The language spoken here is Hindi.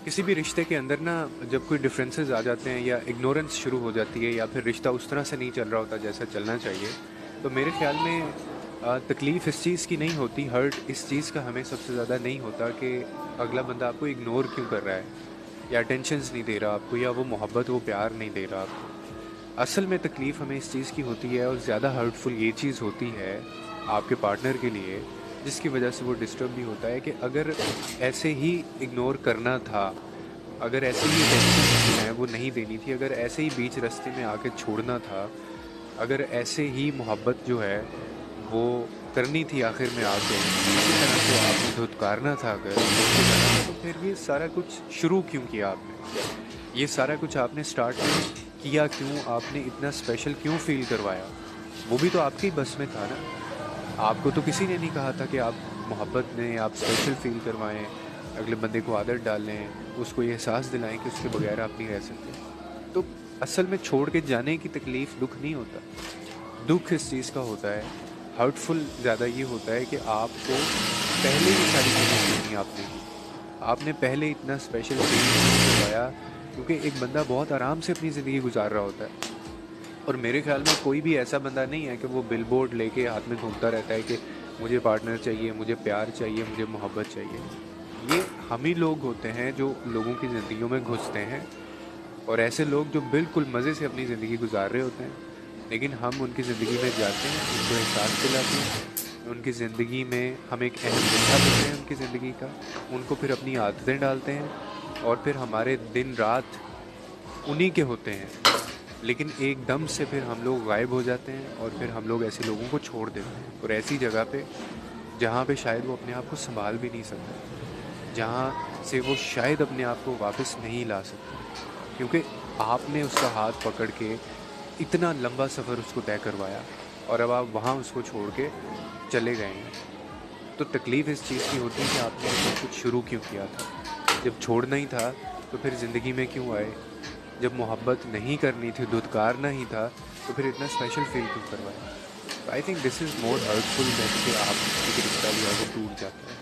किसी भी रिश्ते के अंदर ना जब कोई डिफरेंसेस आ जाते हैं या इग्नोरेंस शुरू हो जाती है या फिर रिश्ता उस तरह से नहीं चल रहा होता जैसा चलना चाहिए, तो मेरे ख्याल में तकलीफ़ इस चीज़ की नहीं होती, हर्ट इस चीज़ का हमें सबसे ज़्यादा नहीं होता कि अगला बंदा आपको इग्नोर क्यों कर रहा है या अटेंशन्स नहीं दे रहा आपको या वो मोहब्बत वो प्यार नहीं दे रहा आपको। असल में तकलीफ़ हमें इस चीज़ की होती है और ज़्यादा हर्टफुल ये चीज़ होती है आपके पार्टनर के लिए, जिसकी वजह से वो डिस्टर्ब भी होता है कि अगर ऐसे ही इग्नोर करना था, अगर ऐसे ही अटेंशन जो है वो नहीं देनी थी, अगर ऐसे ही बीच रास्ते में आके छोड़ना था, अगर ऐसे ही मोहब्बत जो है वो करनी थी आखिर में आके, इसी तरह से आपने धुतकारना था अगर उसके तरह, तो फिर ये सारा कुछ शुरू क्यों किया आपने? ये सारा कुछ आपने स्टार्ट में किया क्यों? आपने इतना स्पेशल क्यों फ़ील करवाया? वो भी तो आपके ही बस में था ना। आपको तो किसी ने नहीं कहा था कि आप मोहब्बत में आप स्पेशल फ़ील करवाएँ, अगले बंदे को आदत डालें, उसको ये एहसास दिलाएँ कि उसके बगैर आप नहीं रह सकते। तो असल में छोड़ के जाने की तकलीफ़ दुःख नहीं होता। दुःख इस चीज़ का होता है, हर्टफुल ज़्यादा ये होता है कि आपको पहले ये सारी चीज़ें क्यों नहीं आपने की। आपने पहले इतना स्पेशल फ़ील क्यों करवाया, क्योंकि एक बंदा बहुत आराम से अपनी ज़िंदगी गुज़ार रहा होता है। और मेरे ख़्याल में कोई भी ऐसा बंदा नहीं है कि वो बिलबोर्ड लेके हाथ में घूमता रहता है कि मुझे पार्टनर चाहिए, मुझे प्यार चाहिए, मुझे मोहब्बत चाहिए। ये हम ही लोग होते हैं जो लोगों की ज़िंदगियों में घुसते हैं और ऐसे लोग जो बिल्कुल मज़े से अपनी ज़िंदगी गुज़ार रहे होते हैं, लेकिन हम उनकी ज़िंदगी में जाते हैं, उनको एहसास दिलाते हैं, उनकी ज़िंदगी में हम एक अहम हिस्सा बनते हैं उनकी ज़िंदगी का, उनको फिर अपनी आदतें डालते हैं और फिर हमारे दिन-रात उन्हीं के होते हैं। लेकिन एकदम से फिर हम लोग गायब हो जाते हैं और फिर हम लोग ऐसे लोगों को छोड़ देते हैं और ऐसी जगह पे जहाँ पे शायद वो अपने आप को सँभाल भी नहीं सकता, जहाँ से वो शायद अपने आप को वापस नहीं ला सकता। क्योंकि आपने उसका हाथ पकड़ के इतना लंबा सफ़र उसको तय करवाया और अब आप वहाँ उसको छोड़ के चले गए हैं। तो तकलीफ़ इस चीज़ की होती है कि आपने सब कुछ शुरू क्यों किया था? जब छोड़ना ही था, तो फिर ज़िंदगी में क्यों आए? जब मोहब्बत नहीं करनी थी, धुतकारना ही था, तो फिर इतना स्पेशल फ़ील क्यों करवाया? तो I think this is more hurtful than कि आप एक रिश्ता जो है वो टूट जाता है।